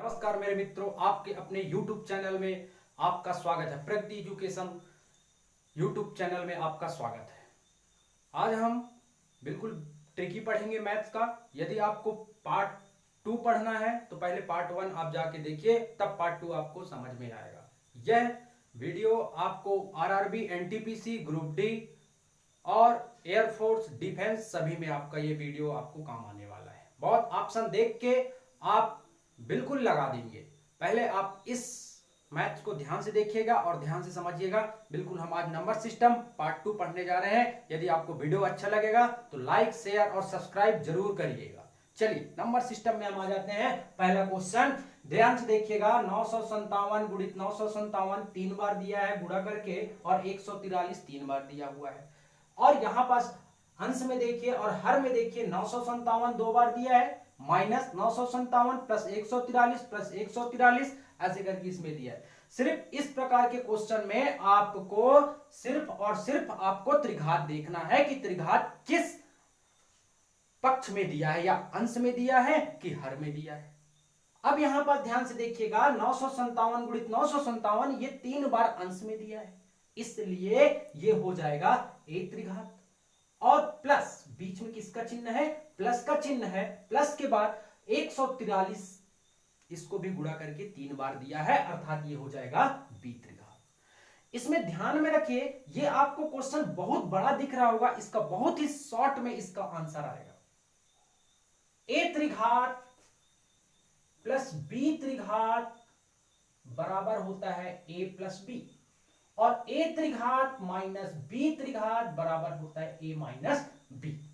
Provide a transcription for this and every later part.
नमस्कार मेरे मित्रों, आपके अपने YouTube चैनल में आपका स्वागत है। प्रगति एजुकेशन YouTube चैनल में आपका स्वागत है। आज हम बिल्कुल ट्रिकी पढ़ेंगे मैथ्स का। यदि आपको पार्ट 2 पढ़ना है तो पहले पार्ट 1 आप जाके देखिए, तब पार्ट 2 आपको समझ में आएगा। यह वीडियो आपको आरआरबी, एनटीपीसी, ग्रुप डी और एयरफोर्स, डिफेंस सभी में आपका ये वीडियो आपको काम आने वाला है। बहुत ऑप्शन देख के आप बिल्कुल लगा देंगे। पहले आप इस मैथ्स को ध्यान से देखिएगा और ध्यान से समझिएगा। बिल्कुल हम आज नंबर सिस्टम पार्ट 2 पढ़ने जा रहे हैं। यदि आपको वीडियो अच्छा लगेगा तो लाइक, शेयर और सब्सक्राइब जरूर करिएगा। चलिए नंबर सिस्टम में हम आ जाते हैं। पहला क्वेश्चन ध्यान से देखिएगा। 957 गुणित 957 3 बार दिया है गुणा करके, और 143 3 बार दिया हुआ है। और यहां पास अंश में देखिए और हर में देखिए 957 2 बार दिया है, माइनस 957 प्लस 143 प्लस 143 ऐसे करके इसमें दिया है। सिर्फ इस प्रकार के क्वेश्चन में आपको सिर्फ और सिर्फ आपको त्रिघात देखना है कि त्रिघात किस पक्ष में दिया है, या अंश में दिया है कि हर में दिया है। अब यहां पर ध्यान से देखिएगा, 957 गुणित 957 ये 3 बार अंश में दिया है, इसलिए ये हो जाएगा ए त्रिघात। और प्लस बीच में किसका चिन्ह है? प्लस का चिन्ह है। प्लस के बाद 143 इसको भी गुणा करके 3 बार दिया है, अर्थात ये हो जाएगा बी त्रिघात। इसमें ध्यान में रखिए, ये आपको क्वेश्चन बहुत बड़ा दिख रहा होगा, इसका बहुत ही शॉर्ट में इसका आंसर आएगा। ए त्रिघात प्लस बी त्रिघात बराबर होता है ए प्लस बी, और ए त्रिघात माइनस बी त्रिघात बराबर होता है ए माइनस बी।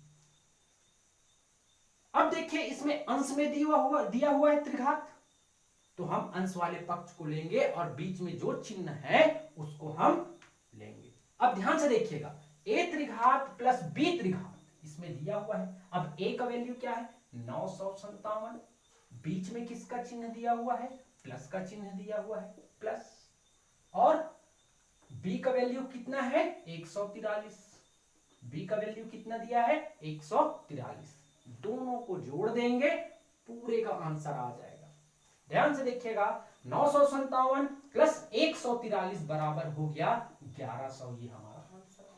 अब देखिए इसमें अंश में दिया हुआ है त्रिघात, तो हम अंश वाले पक्ष को लेंगे और बीच में जो चिन्ह है उसको हम लेंगे। अब ध्यान से देखिएगा, ए त्रिघात प्लस बी त्रिघात इसमें दिया हुआ है। अब ए का वैल्यू क्या है? 957। बीच में किसका चिन्ह दिया हुआ है? प्लस का चिन्ह दिया हुआ है, प्लस। और बी का वैल्यू कितना है? 143। बी का वैल्यू कितना दिया है? 143। दोनों को जोड़ देंगे, पूरे का आंसर आ जाएगा। ध्यान से देखिएगा, 957 प्लस 143 बराबर हो गया 1100। ये हमारा आंसर है।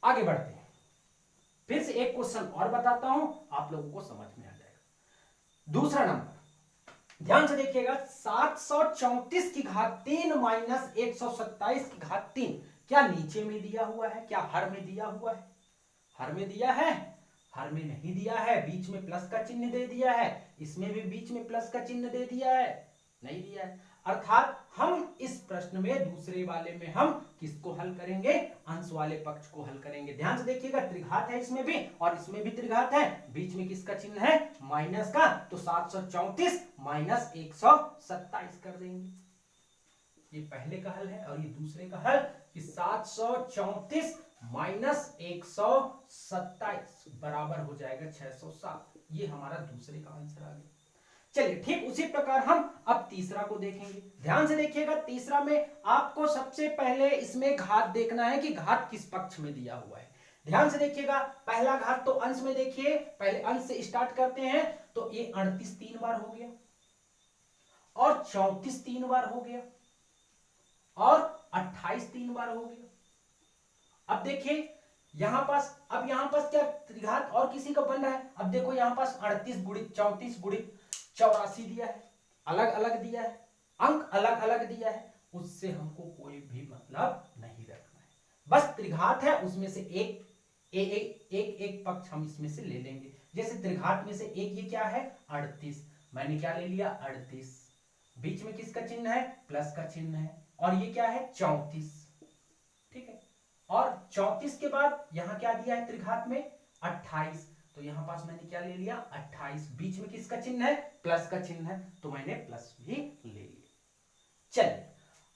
आगे बढ़ते हैं। फिर से एक क्वेश्चन और बताता हूं, आप लोगों को समझ में आ जाएगा। दूसरा नंबर ध्यान से देखिएगा, 734 की घात 3 माइनस 127 की घात 3 क्या नीचे में दिया हुआ है, क्या हर में दिया हुआ है? हर में दिया है? हर में नहीं दिया है, बीच में प्लस का चिन्ह दे दिया है। इसमें भी बीच में प्लस का चिन्ह दे दिया है, नहीं दिया है। अर्थात हम इस प्रश्न में दूसरे वाले में हम किसको हल करेंगे? अंश वाले पक्ष को हल करेंगे। ध्यान से देखिएगा, त्रिघात है इसमें भी और इसमें भी त्रिघात है, बीच में किसका चिन्ह है? माइनस का, तो 734 माइनस 127 कर देंगे। ये पहले का हल है। और ये दूसरे का हल कि 734 माइनस 127 बराबर हो जाएगा 607। ये हमारा दूसरे का आंसर आ गया। चलिए ठीक उसी प्रकार हम अब तीसरा को देखेंगे। ध्यान से देखिएगा, तीसरा में आपको सबसे पहले इसमें घात देखना है कि घात किस पक्ष में दिया हुआ है। ध्यान से देखिएगा, पहला घात तो अंश में देखिए, पहले अंश से स्टार्ट करते हैं। तो ये 38 3 बार हो गया, और 34 3 बार हो गया, और 28 3 बार हो गया। अब देखिए यहां पास, अब यहां पास क्या त्रिघात और किसी का बन रहा है? अब देखो यहां पास 38 गुणित 34 गुणित 84 दिया है, अलग अलग दिया है, अंक अलग अलग दिया है, उससे हमको कोई भी मतलब नहीं रखना है। बस त्रिघात है, उसमें से एक पक्ष हम इसमें से ले लेंगे। जैसे त्रिघात में से एक ये क्या है? 38। मैंने क्या ले लिया? 38। बीच में किसका चिन्ह है? प्लस का चिन्ह है। और ये क्या है? 34। ठीक है। और 34 के बाद यहां क्या दिया है त्रिघात में? 28। तो यहां पास मैंने क्या ले लिया? 28। बीच में किसका चिन्ह है? प्लस का चिन्ह है, तो मैंने प्लस भी ले लिया। चलिए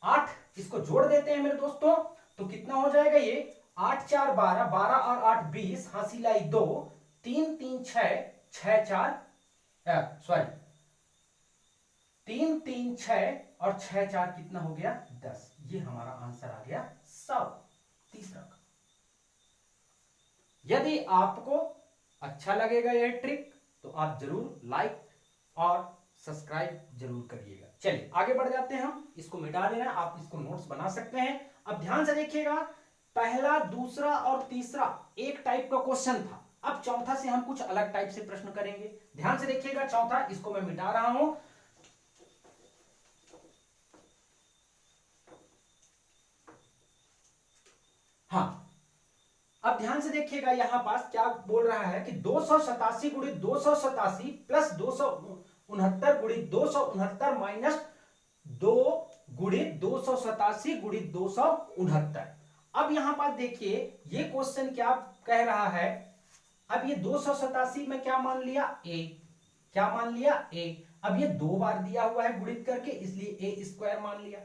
8 इसको जोड़ देते हैं मेरे दोस्तों, तो कितना हो जाएगा? ये 8 4 12, 12 और 8 20, हासिल आई 2, 3 3 6, 6 4 सॉरी 3 3 6 और 6 4 कितना हो गया? 10। ये हमारा आंसर आ गया 100 तीसरा का। यदि आपको अच्छा लगेगा यह ट्रिक तो आप जरूर लाइक और सब्सक्राइब जरूर करिएगा। चलिए आगे बढ़ जाते हैं हम। इसको मिटा देना, आप इसको नोट्स बना सकते हैं। अब ध्यान से देखिएगा, पहला, दूसरा और तीसरा एक टाइप का क्वेश्चन था। अब चौथा से हम कुछ अलग टाइप से प्रश्न करेंगे। ध्यान से देखिएगा, चौथा, इसको मैं मिटा रहा हूं। हाँ, अब ध्यान से देखिएगा, यहां पास क्या बोल रहा है कि 287 गुणित 287 प्लस 269 गुणित 269 माइनस 2 गुणित 287 गुणित 269। अब यहां पास देखिए ये क्वेश्चन क्या कह रहा है। अब ये 287 में क्या मान लिया, ए, क्या मान लिया, ए। अब ये 2 बार दिया हुआ है गुणित करके, इसलिए ए स्क्वायर मान लिया,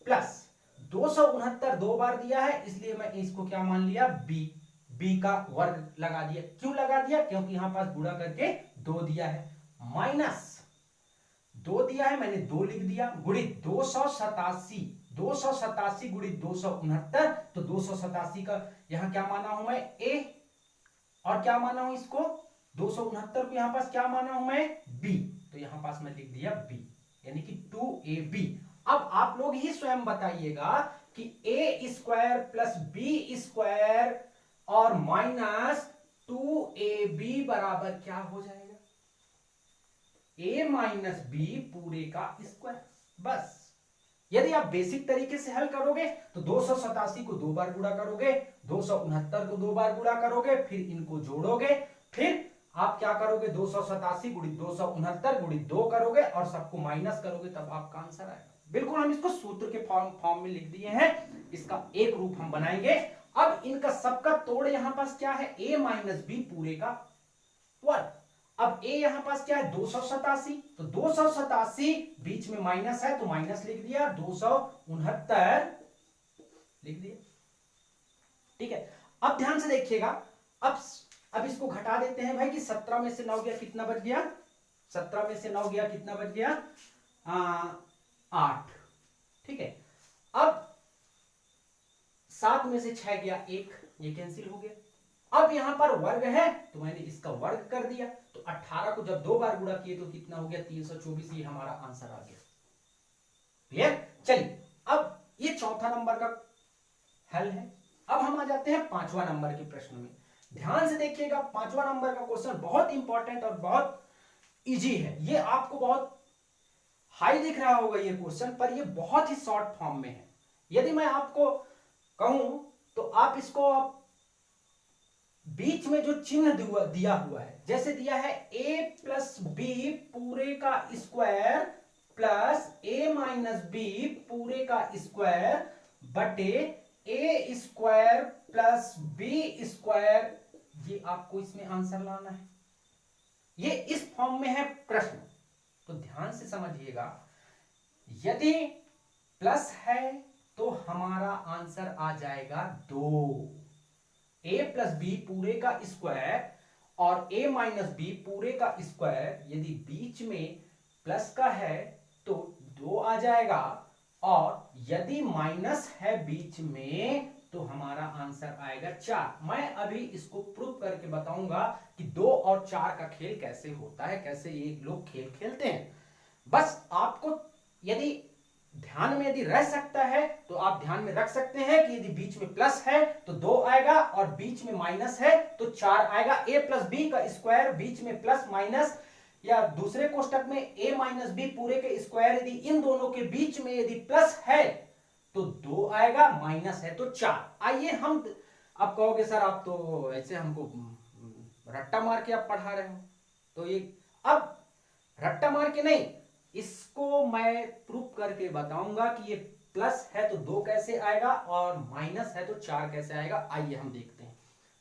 प्लस 269 2 बार दिया है, इसलिए मैं इसको क्या मान लिया, बी, बी का वर्ग लगा दिया। क्यों लगा दिया, क्योंकि यहां पास गुणा करके 2 दिया है, माइनस 2 दिया है, मैंने 2 लिख दिया, गुणित 287 287 गुणित 269, तो 287 का यहां क्या माना हूं मैं, ए, और क्या माना हूं इसको, 269 को यहां पास क्या माना हूं मैं, बी, तो यहां पास मैं लिख दिया बी, यानी कि 2ab। अब आप लोग ही स्वयं बताइएगा कि ए स्क्वायर प्लस बी स्क्वायर और माइनस 2ab बराबर क्या हो जाएगा, ए माइनस बी पूरे का स्क्वायर। बस यदि आप बेसिक तरीके से हल करोगे तो 287 को 2 बार गुणा करोगे, 269 को 2 बार गुणा करोगे, फिर इनको जोड़ोगे, फिर आप क्या करोगे, 287 गुणित 269 गुणित 2 करोगे और सबको माइनस करोगे, तब आपका आंसर आएगा। बिल्कुल हम इसको सूत्र के फॉर्म में लिख दिए हैं, इसका एक रूप हम बनाएंगे। अब इनका सबका तोड़ यहां पास क्या है, a माइनस बी पूरे का वर्ग। अब a यहां पास क्या है, 287, तो 287 बीच में माइनस है तो माइनस लिख दिया, 269 लिख दिया। ठीक है, अब ध्यान से देखिएगा, अब इसको घटा देते हैं भाई कि 17 में से 9 गया, कितना बच गया, 17 में से 9 गया, कितना बच गया, 8। ठीक है, अब 7 में से 6 गया 1, ये कैंसिल हो गया। अब यहां पर वर्ग है तो मैंने इसका वर्ग कर दिया, तो 18 को जब 2 बार गुणा किए तो कितना हो गया, 324, ये हमारा आंसर आ गया। क्लियर। चलिए अब ये चौथा नंबर का हल है। अब हम आ जाते हैं 5वां नंबर के प्रश्न में। ध्यान से देखिएगा, 5वां नंबर का क्वेश्चन बहुत इंपॉर्टेंट और बहुत इजी है। ये आपको बहुत हाई दिख रहा होगा ये क्वेश्चन, पर ये बहुत ही शॉर्ट फॉर्म में है। यदि मैं आपको कहूं तो आप इसको बीच में जो चिन्ह दिया हुआ है, जैसे दिया है a प्लस बी पूरे का square plus a minus B पूरे का स्क्वायर बटे a square plus B square, ये आपको इसमें आंसर लाना है। ये इस फॉर्म में है प्रश्न, तो ध्यान से समझिएगा। यदि प्लस है तो हमारा आंसर आ जाएगा 2, a प्लस बी पूरे का स्क्वायर और a माइनस बी पूरे का स्क्वायर, यदि बीच में प्लस का है तो 2 आ जाएगा, और यदि माइनस है बीच में तो हमारा आंसर आएगा 4। मैं अभी इसको प्रूव करके बताऊंगा कि 2 और 4 का खेल कैसे होता है, कैसे ये लोग खेल खेलते हैं। बस आपको यदि ध्यान में यदि रह सकता है तो आप ध्यान में रख सकते हैं कि यदि बीच में प्लस है तो 2 आएगा और बीच में माइनस है तो 4 आएगा। a प्लस बी का स्क्वायर, बीच में प्लस माइनस, या दूसरे कोष्टक में a माइनस बी पूरे के स्क्वायर, यदि इन दोनों के बीच में यदि प्लस है तो 2 आएगा, माइनस है तो 4। आइए हम, आप कहोगे सर आप तो ऐसे हमको रट्टा मार के आप पढ़ा रहे हो, तो ये अब रट्टा मार के नहीं, इसको मैं प्रूफ करके बताऊंगा कि ये प्लस है तो 2 कैसे आएगा और माइनस है तो 4 कैसे आएगा। आइए हम देखते हैं,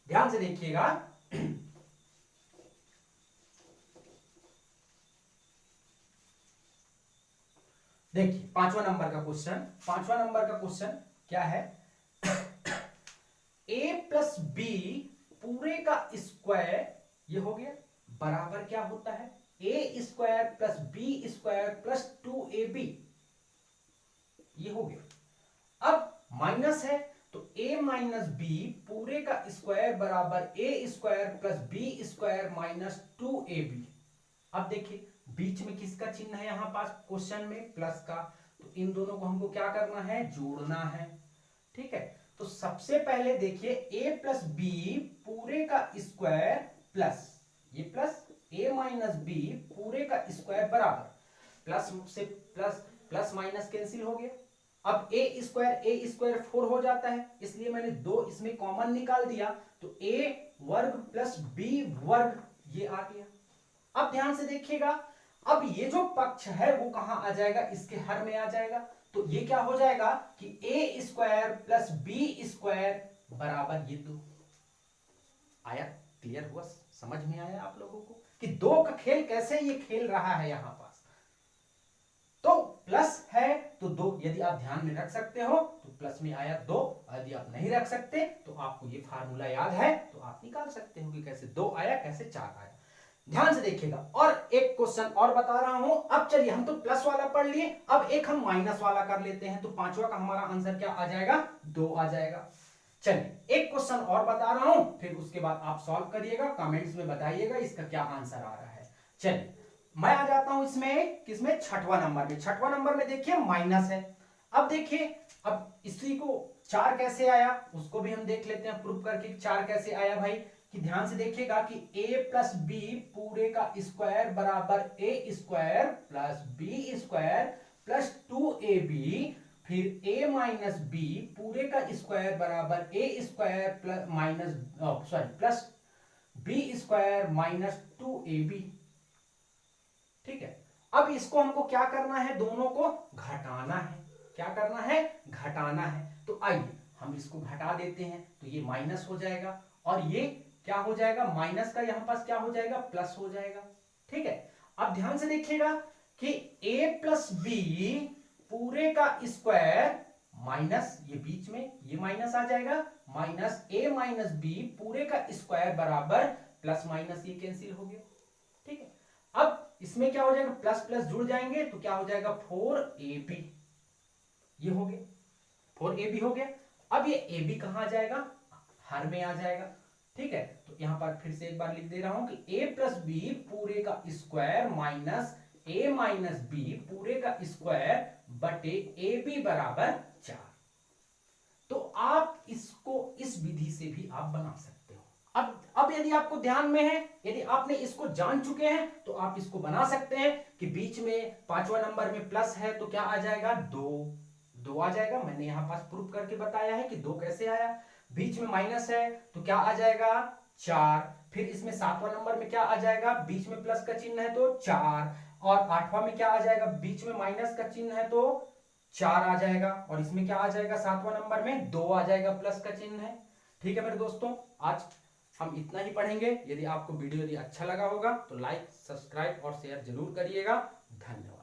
ध्यान से देखिएगा। देखिए 5वां नंबर का क्वेश्चन, 5वां नंबर का क्वेश्चन क्या है, a प्लस बी पूरे का स्क्वायर, ये हो गया, बराबर क्या होता है, a square plus B square plus 2ab, ये हो गया। अब माइनस है तो a माइनस बी पूरे का स्क्वायर बराबर a square plus B square minus 2ab, अब देखिए बीच में किसका चिन्ह है यहां पास क्वेश्चन में, प्लस का, तो इन दोनों को हमको क्या करना है, जोड़ना है। ठीक है, तो सबसे पहले देखिए a प्लस बी पूरे का स्क्वायर प्लस ये प्लस a माइनस बी पूरे का स्क्वायर बराबर, प्लस से प्लस प्लस माइनस कैंसिल हो गया। अब a स्क्वायर 4 हो जाता है, इसलिए मैंने 2 इसमें कॉमन निकाल दिया, तो a वर्ग प्लस b वर्ग ये आ गया। अब ध्यान से देखिएगा, अब ये जो पक्ष है वो कहां आ जाएगा, इसके हर में आ जाएगा, तो ये क्या हो जाएगा कि a square plus B square बराबर ये 2 आया। क्लियर हुआ, समझ में आया आप लोगों को कि 2 का खेल कैसे ये खेल रहा है यहां पास। तो प्लस है तो 2 यदि आप ध्यान में रख सकते हो तो प्लस में आया 2, यदि आप नहीं रख सकते तो आपको ये फार्मूला याद है तो आप निकाल सकते हो कि कैसे 2 आया कैसे 4 आया। ध्यान से देखिएगा, और एक क्वेश्चन और बता रहा हूं। अब चलिए हम तो प्लस वाला पढ़ लिए, अब एक हम माइनस वाला कर लेते हैं, तो पांचवा का हमारा आंसर क्या आ जाएगा, 2 आ जाएगा। चलिए एक क्वेश्चन और बता रहा हूं, फिर उसके बाद आप सॉल्व करिएगा, कमेंट्स में बताइएगा इसका क्या आंसर आ रहा है। चलिए मैं आ जाता हूं इसमें किसमें, छठवां नंबर में। छठवां नंबर में देखिए माइनस है। अब देखिए, अब इसी को 4 कैसे आया उसको भी हम देख लेते हैं प्रूफ करके, 4 कैसे आया भाई, कि ध्यान से देखिएगा कि a प्लस बी पूरे का स्क्वायर बराबर a square plus B square plus 2ab, फिर a माइनस बी पूरे का स्क्वायर बराबर a square plus minus plus B square minus 2ab। ठीक है, अब इसको हमको क्या करना है, दोनों को घटाना है। क्या करना है, घटाना है। तो आइए हम इसको घटा देते हैं, तो ये माइनस हो जाएगा और ये क्या हो जाएगा, माइनस का यहां पास क्या हो जाएगा, प्लस हो जाएगा। ठीक है, अब ध्यान से देखिएगा कि a प्लस बी पूरे का स्क्वायर माइनस ये बीच में ये माइनस आ जाएगा, माइनस a माइनस बी पूरे का स्क्वायर बराबर प्लस माइनस ये कैंसिल हो गया। ठीक है, अब इसमें क्या हो जाएगा, प्लस प्लस जुड़ जाएंगे तो क्या हो जाएगा 4ab, ये हो गया 4ab हो गया। अब ये ab कहां आ जाएगा, हर में आ जाएगा। ठीक है, तो यहां पर फिर से एक बार लिख दे रहा हूं कि a प्लस बी पूरे का square minus a minus B पूरे का स्क्वायर बटे ab बराबर 4। तो आप इसको इस विधि से भी आप बना सकते हो। अब यदि आपको ध्यान में है, यदि आपने इसको जान चुके हैं तो आप इसको बना सकते हैं कि बीच में पांचवा नंबर में प्लस है तो क्या आ जाएगा, 2 आ जाएगा। मैंने यहां पास प्रूफ करके बताया है कि 2 कैसे आया। बीच में माइनस है तो क्या आ जाएगा, 4। फिर इसमें सातवां नंबर में क्या आ जाएगा, बीच में प्लस का चिन्ह है तो 4, और आठवां में क्या आ जाएगा, बीच में माइनस का चिन्ह है तो 4 आ जाएगा, और इसमें क्या आ जाएगा, सातवां नंबर में 2 आ जाएगा, प्लस का चिन्ह है। ठीक है मेरे दोस्तों, आज हम इतना ही पढ़ेंगे। यदि आपको वीडियो यदि अच्छा लगा होगा तो लाइक, सब्सक्राइब और शेयर जरूर करिएगा। धन्यवाद।